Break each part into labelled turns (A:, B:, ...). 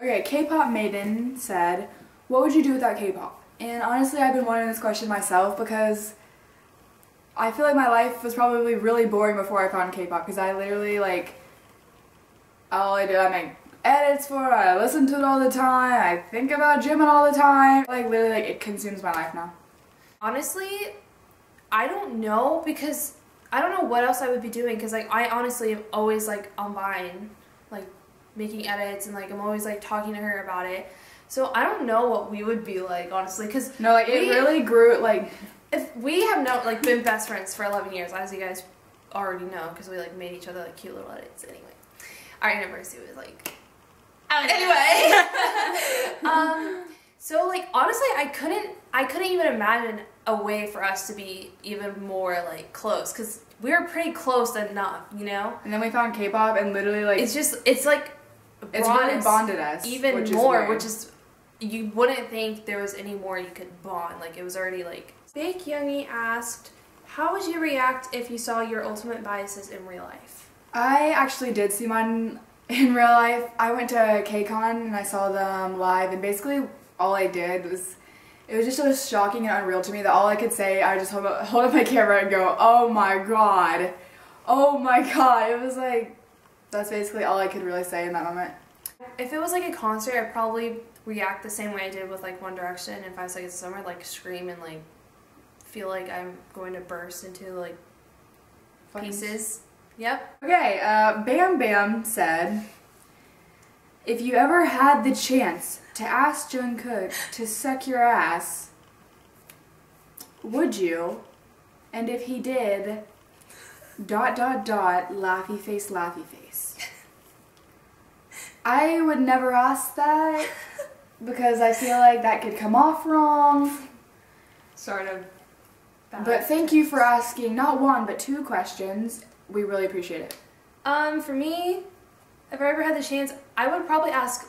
A: Okay, K-pop maiden said, what would you do without K-pop? And honestly, I've been wondering this question myself because I feel like my life was probably really boring before I found K-pop because I literally, like, all I do, I make edits for it, I listen to it all the time, I think about Jimin all the time. Like, literally, like, it consumes my life now.
B: Honestly, I don't know because I don't know what else I would be doing because, like, I honestly am always, like, on Vine, like, making edits and, like, I'm always, like, talking to her about it. So I don't know what we would be like, honestly, because
A: no, like, it really grew, like,
B: if we have no, like, been best friends for 11 years, as you guys already know, because we, like, made each other, like, cute little edits anyway. Our anniversary was, like, anyway. So, like, honestly, I couldn't even imagine a way for us to be even more, like, close, because we were pretty close enough, you know?
A: And then we found K-pop and literally, like,
B: it's like,
A: it's really bonded us.
B: Even more, which is, you wouldn't think there was any more you could bond. Like, it was already, like... Fake Youngie asked, how would you react if you saw your ultimate biases in real life?
A: I actually did see mine in real life. I went to KCON and I saw them live, and basically all I did was, it was just so shocking and unreal to me that all I could say, I just hold up my camera and go, oh my god. Oh my god. It was like, that's basically all I could really say in that moment.
B: If it was like a concert, I'd probably react the same way I did with like One Direction and 5 Seconds of Summer, like scream and like feel like I'm going to burst into like pieces. Yep.
A: Okay, Bam Bam said, if you ever had the chance to ask Jungkook to suck your ass, would you? And if he did, ... laughy face, laughy face. I would never ask that because I feel like that could come off wrong.
B: Sort of.
A: But thank you for asking not one but 2 questions. We really appreciate it.
B: For me, if I ever had the chance, I would probably ask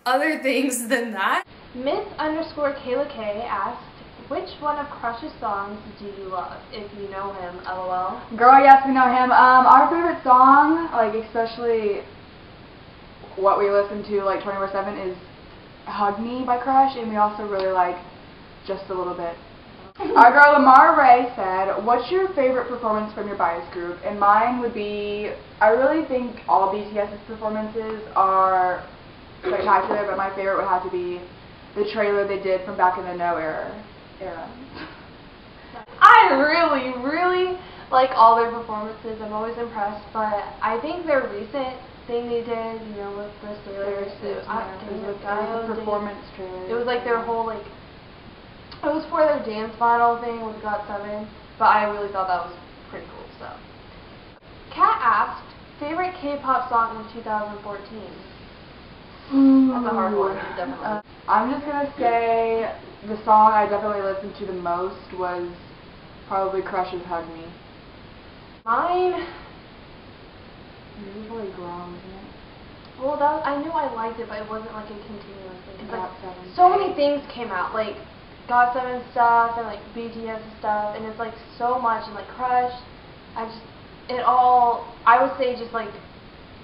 B: other things than that. Miss_Kayla K asked, which one of Crush's songs do you love? If you know him, LOL.
A: Girl, yes, we know him. Our favorite song, like especially what we listen to like 24/7, is Hug Me by Crush, and we also really like Just a Little Bit. Our girl Lamar Ray said, what's your favorite performance from your bias group? And mine would be, I really think all BTS's performances are spectacular, but my favorite would have to be the trailer they did from Back in the No era.
B: I really like all their performances. I'm always impressed, but I think their recent thing they did, you know, with the Sailors,
A: it was a performance trailer.
B: It was like their whole, like, it was for their dance model thing with GOT7, but I really thought that was pretty cool, so. Kat asked, favorite K-pop song in 2014? That's a hard one, definitely.
A: I'm just gonna say the song I definitely listened to the most was probably Crush's Hug Me.
B: Mine?
A: It was really grown, isn't it?
B: Well, I knew I liked it, but it wasn't like a continuous thing. Like, so many things came out, like GOT7 stuff and like BTS stuff, and it's like so much, and like Crush. I would say just like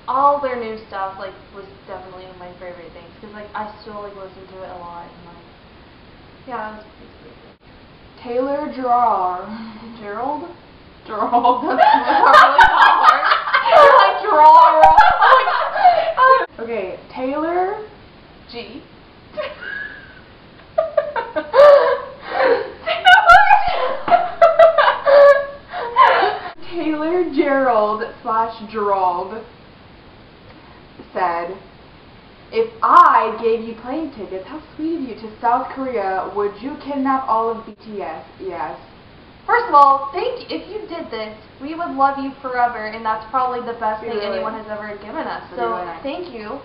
B: all their new stuff like was definitely my favorite things because like I still like listen to it a lot and like yeah, it was pretty good.
A: Taylor Gerald.
B: Gerald?
A: Gerald.
B: That's really hard. You're like draw.
A: Okay, Taylor
B: G.
A: Taylor Gerald / Gerald said, if I gave you plane tickets, how sweet of you, to South Korea, would you kidnap all of BTS? Yes.
B: First of all, thank you. If you did this, we would love you forever, and that's probably the best thing anyone has ever given us. So thank you.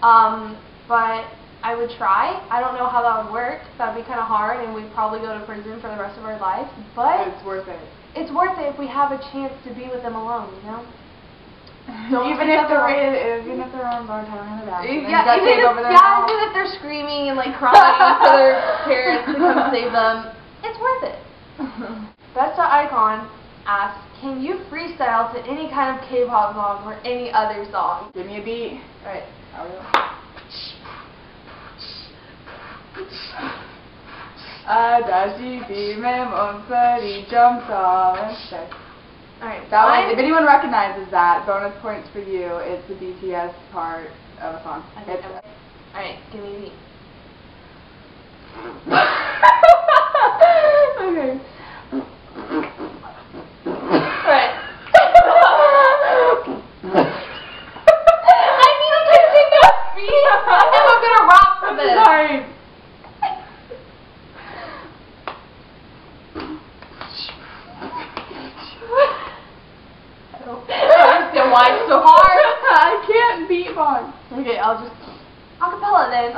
B: But I would try. I don't know how that would work. That would be kind of hard, and we'd probably go to prison for the rest of our lives. But
A: it's worth it.
B: It's worth it if we have a chance to be with them alone, you know?
A: Even if they're on Bangtan in the back.
B: Yeah, even if they're screaming and like crying for their parents to come save them, it's worth it. Best.icon asks, can you freestyle to any kind of K-pop song or any other song?
A: Give me a beat.
B: Alright.
A: 다시 빔의 몸소리 점점.
B: Alright.
A: If anyone recognizes that, bonus points for you. It's the BTS part of a song.
B: Alright, give me the.
A: Okay.
B: Alright. I need to continue speaking. I'm gonna rap for this.
A: Sorry.
B: I don't understand why it's so hard.
A: I can't beatbox.
B: Okay, I'll just acapella then.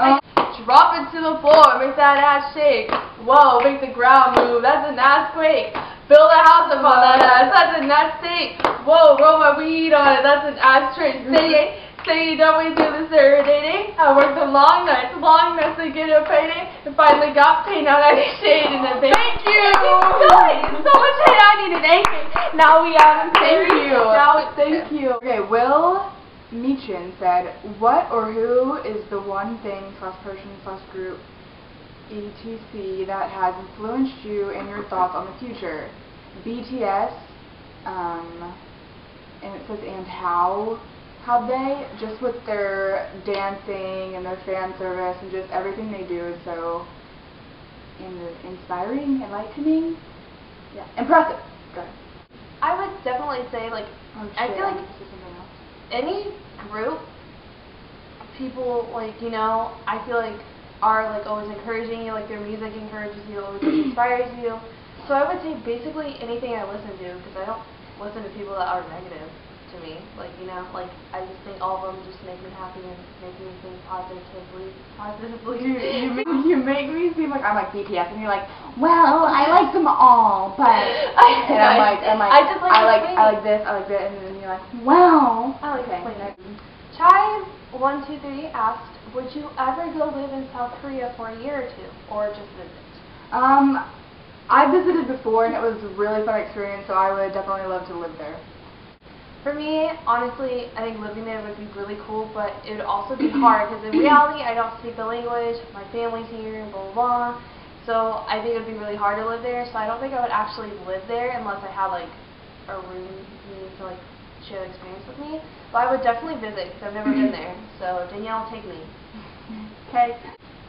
B: Drop it to the floor, make that ass shake. Whoa, make the ground move, that's an ass quake. Build a house upon that ass, that's an ass steak. Whoa, roll my weed on it, that's an ass trick. Say you don't wait till this Saturday. I worked the long nights to get a payday. And finally got paid, now I need shade in the bank. Thank you! It's so much hate, I need an anchor. Now we out and
A: Thank you.
B: Thank you.
A: Okay, Will Meechin said, what or who is the one thing / person / group etc. that has influenced you and your thoughts on the future? BTS, and it says, and how have they, just with their dancing and their fan service and just everything they do is so inspiring, enlightening, yeah, impressive. Go ahead.
B: I would definitely say, like, I feel like any group, people, like, you know, I feel like are, like, always encouraging you, like, their music encourages you, always inspires you. So I would say basically anything I listen to, because I don't listen to people that are negative to me. Like, you know, like, I just think all of them just make me happy and make me think positively.
A: You make me seem like I'm like BTS, and you're like, well, I like them all, but I like this, and then you're like, well,
B: I like
A: okay.
B: Chai 123 asked, would you ever go live in South Korea for a year or two, or just visit?
A: I visited before, and it was a really fun experience, so I would definitely love to live there.
B: For me, honestly, I think living there would be really cool, but it would also be hard, because in reality, I don't speak the language, my family's here, blah, blah, blah. So I think it would be really hard to live there, so I don't think I would actually live there unless I had, like, a room to, like, share the experience with me. But I would definitely visit, because I've never been there. So Danielle, take me.
A: Okay.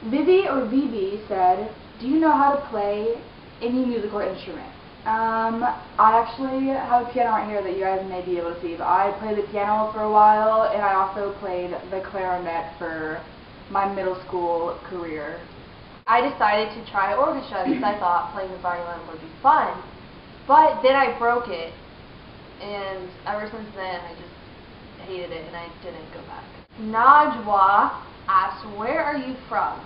A: Vivi or Vivi said, do you know how to play any musical instrument? I actually have a piano right here that you guys may be able to see, but I played the piano for a while, and I also played the clarinet for my middle school career.
B: I decided to try orchestra because I thought playing the violin would be fun, but then I broke it, and ever since then I just hated it and I didn't go back. Najwa asked, where are you from?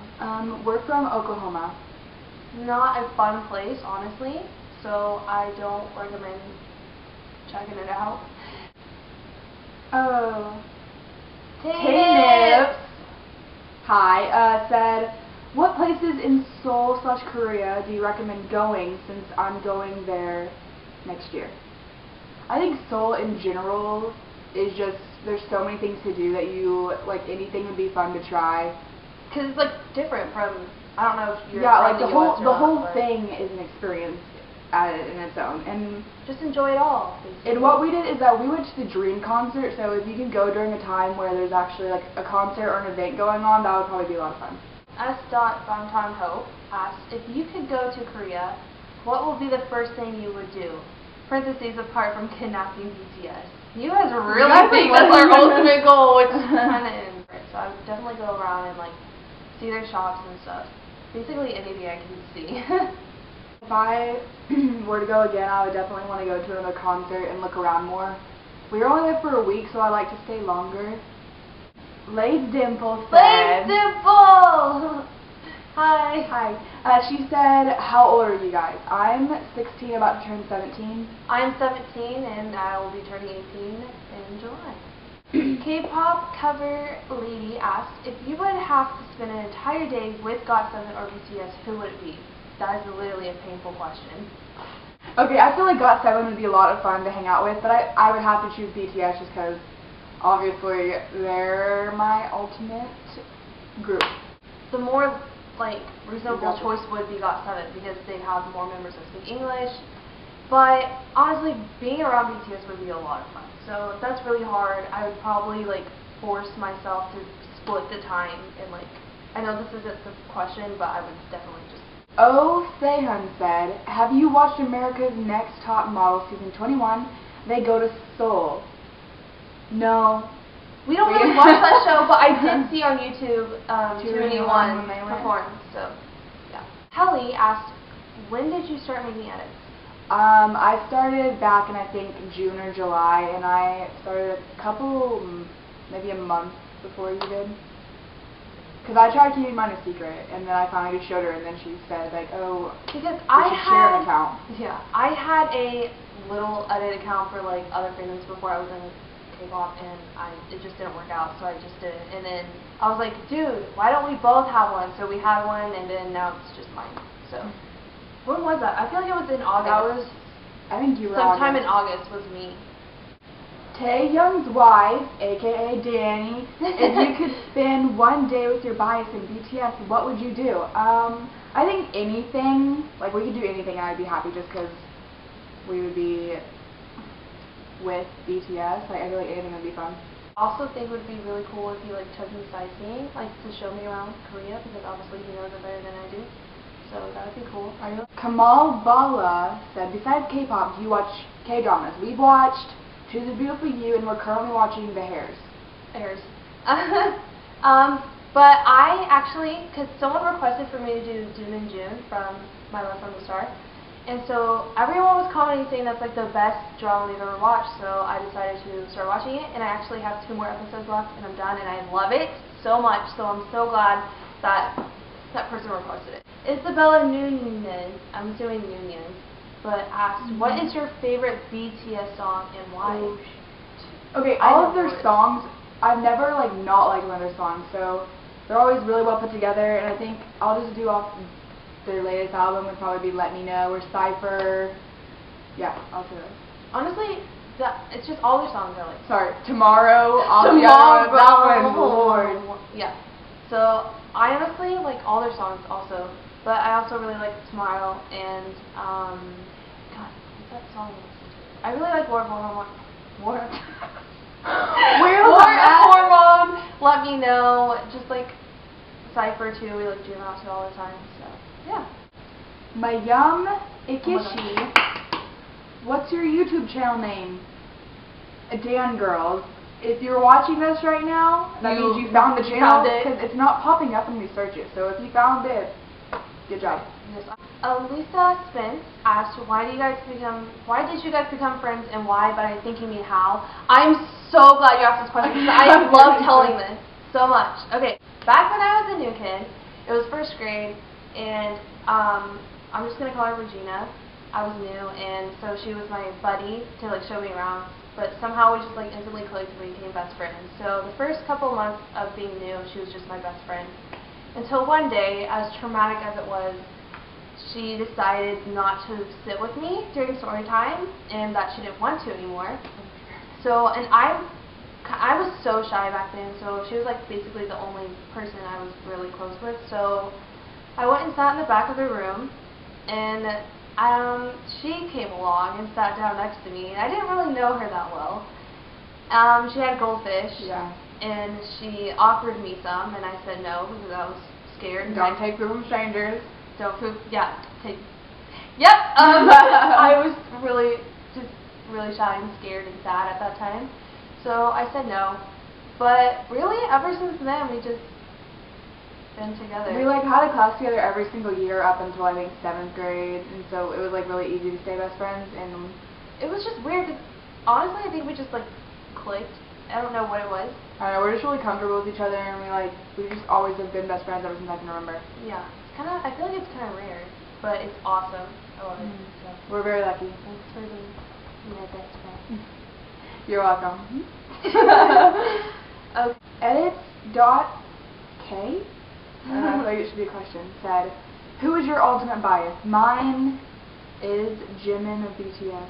A: We're from Oklahoma.
B: Not a fun place, honestly. So I don't recommend checking it out.
A: Oh.
B: Tips.
A: Hi, said, what places in Seoul / Korea do you recommend going since I'm going there next year? I think Seoul in general is just, there's so many things to do that you, like, anything would be fun to try.
B: Because it's, like, different from, I don't know if you're
A: from
B: the
A: US the whole
B: not,
A: thing is an experience in its own, and
B: just enjoy it all. Basically.
A: And what we did is that we went to the Dream concert, so if you can go during a time where there's actually like a concert or an event going on, that would probably be a lot of fun.
B: S.Bangtan Hope asked, if you could go to Korea, what will be the first thing you would do? Parentheses apart from kidnapping BTS. You guys really think that's our ultimate goal, which is kind of in. So I would definitely go around and like see their shops and stuff. Basically anything I can see.
A: If I were to go again, I would definitely want to go to another concert and look around more. We were only there for a week, so I like to stay longer. Lace Dimple said...
B: Lace Dimple! Hi.
A: Hi. She said, how old are you guys? I'm 16, about to turn 17.
B: I'm 17, and I will be turning 18 in July. K-pop cover lady asked, if you would have to spend an entire day with GOT7 or BTS, who would it be? That is literally a painful question.
A: Okay, I feel like GOT7 would be a lot of fun to hang out with, but I would have to choose BTS just because, obviously, they're my ultimate group.
B: The more like reasonable choice would be GOT7 because they have more members that speak English. But honestly, being around BTS would be a lot of fun. So if that's really hard, I would probably like force myself to split the time and like, I know this isn't the question, but I would definitely just.
A: Oh, Sehun said, have you watched America's Next Top Model season 21? They go to Seoul. No.
B: We don't really watch that show, but I did see on YouTube
A: 2NE1
B: perform. So, yeah. Kelly asked, when did you start making edits?
A: I started back in I think June or July, and I started a couple, maybe a month before you did. Because I tried keeping mine a secret, and then I finally just showed her, and then she said like, oh,
B: because
A: I share an account.
B: Yeah, I had a little edit account for like other fandoms before I was in K-pop, and it just didn't work out, so I just did it. And then I was like, dude, why don't we both have one? So we had one, and then now it's just mine. So. When was that? I feel like it was in August.
A: That was, I think you were
B: sometime in August was me.
A: Taehyung's wife, aka Dani, if you could spend one day with your bias in BTS, what would you do? I think anything, like we could do anything and I'd be happy just because we would be with BTS. Like I feel like anything would be fun.
B: I also think it would be really cool if he like took me sightseeing, like to show me around Korea because obviously he knows it better than I do. So that would be cool.
A: Kamal Bala said, besides K-pop, do you watch K-dramas? We've watched Choose a Beautiful You, and we're currently watching The Hairs.
B: Hairs. But I actually, because someone requested for me to do Doom and June from My Love from the Start, and so everyone was commenting saying that's like the best drama they've ever watched, so I decided to start watching it, and I actually have 2 more episodes left, and I'm done, and I love it so much, so I'm so glad that that person requested it. Isabella Nunez, I'm assuming Nunez, but asked, what is your favorite BTS song and why?
A: Okay, all of their songs, I've never like not liked one of their songs, so they're always really well put together, and I think I'll just do off their latest album would probably be Let Me Know or Cypher. Yeah, I'll do those.
B: Honestly, it's just all their songs I like.
A: Sorry, Tomorrow,
B: Tomorrow,
A: that one, Lord.
B: Yeah, so I honestly like all their songs also, but I also really like Tomorrow and God, what's that song? I really like War Hormone. War Hormone. Let Me Know. Just like Cypher too. We like jam out to all the time. So yeah.
A: Mayum Ikishi. What's your YouTube channel name? Dangirls. If you're watching this right now, that means you found the channel because it's not popping up when we search it. So if you found it, good job.
B: Yes. Lisa Spence asked, why did you guys become friends and why? But I think you mean how. I'm so glad you asked this question because I love telling this so much. Okay, back when I was a new kid, it was 1st grade, and I'm just gonna call her Regina. I was new, and so she was my buddy to like show me around. But somehow we just like instantly clicked and we became best friends. So the first couple months of being new, she was just my best friend. Until one day, as traumatic as it was, she decided not to sit with me during story time and that she didn't want to anymore. So, and I was so shy back then, so she was like basically the only person I was really close with. So I went and sat in the back of the room, and she came along and sat down next to me, and I didn't really know her that well. She had goldfish, and she offered me some, and I said no because I was scared.
A: Don't take food from strangers.
B: Don't food, take. Yep. I was really shy and scared and sad at that time, so I said no. But really, ever since then, we just been together.
A: We like had a class together every single year up until I think 7th grade, and so it was like really easy to stay best friends. And
B: it was just weird. Honestly, I think we just like clicked. I don't know what it was.
A: I don't know. We're just really comfortable with each other, and we just always have been best friends ever since I can remember.
B: Yeah, it's kind of. I feel like it's kind of rare, but it's awesome. I love it. So.
A: We're very lucky.
B: Thanks for being my best friend.
A: You're welcome.
B: Okay.
A: Edits.k. I feel like it should be a question. Said, who is your ultimate bias? Mine is Jimin of BTS.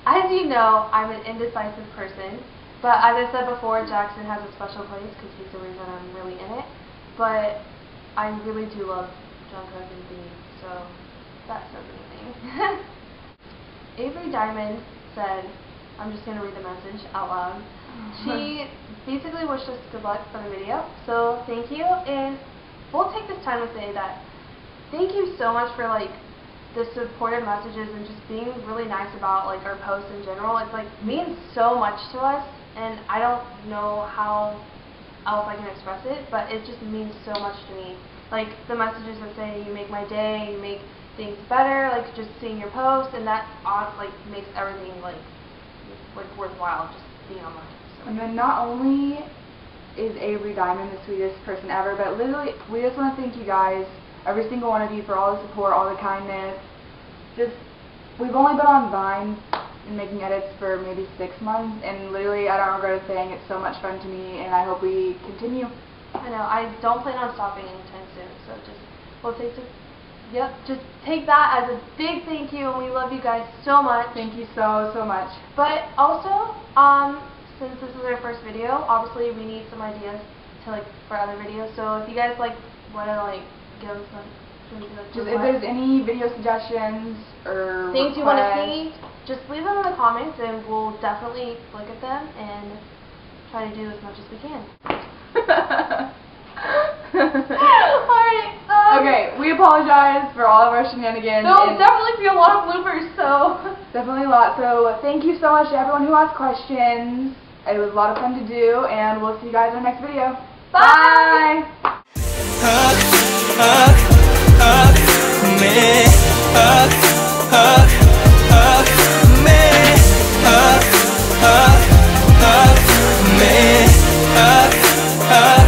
B: As you know, I'm an indecisive person, but as I said before, Jackson has a special place because he's the reason I'm really in it. But I really do love Jungkook and B, so that says anything. Avery Diamond said, I'm just going to read the message out loud. She basically wished us good luck for the video, so thank you, and we'll take this time to say that thank you so much for like the supportive messages and just being really nice about like our posts in general. It's like means so much to us, and I don't know how else I can express it, but it just means so much to me. Like the messages that say you make my day, you make things better, like just seeing your posts, and that like makes everything like worthwhile just being online. So.
A: And then not only is Avery Diamond the sweetest person ever, but literally we just want to thank you guys, every single one of you, for all the support, all the kindness. Just, we've only been on Vine and making edits for maybe 6 months, and literally I don't regret a thing. It's so much fun to me, and I hope we continue.
B: I know, I don't plan on stopping anytime soon, so just, we'll take to, yep, just take that as a big thank you, and we love you guys so much.
A: Thank you so, so much.
B: But also, since this is our first video, obviously we need some ideas to like for other videos. So if you guys like want to like give us some,
A: just if there's any video suggestions or
B: things you want to see, just leave them in the comments, and we'll definitely look at them and try to do as much as we can. Alright.
A: Okay, we apologize for all of our shenanigans.
B: There'll definitely be a lot of bloopers, so.
A: Definitely a lot. So thank you so much to everyone who asked questions. It was a lot of fun to do, and we'll see you guys in the next video.
B: Bye!
C: Bye.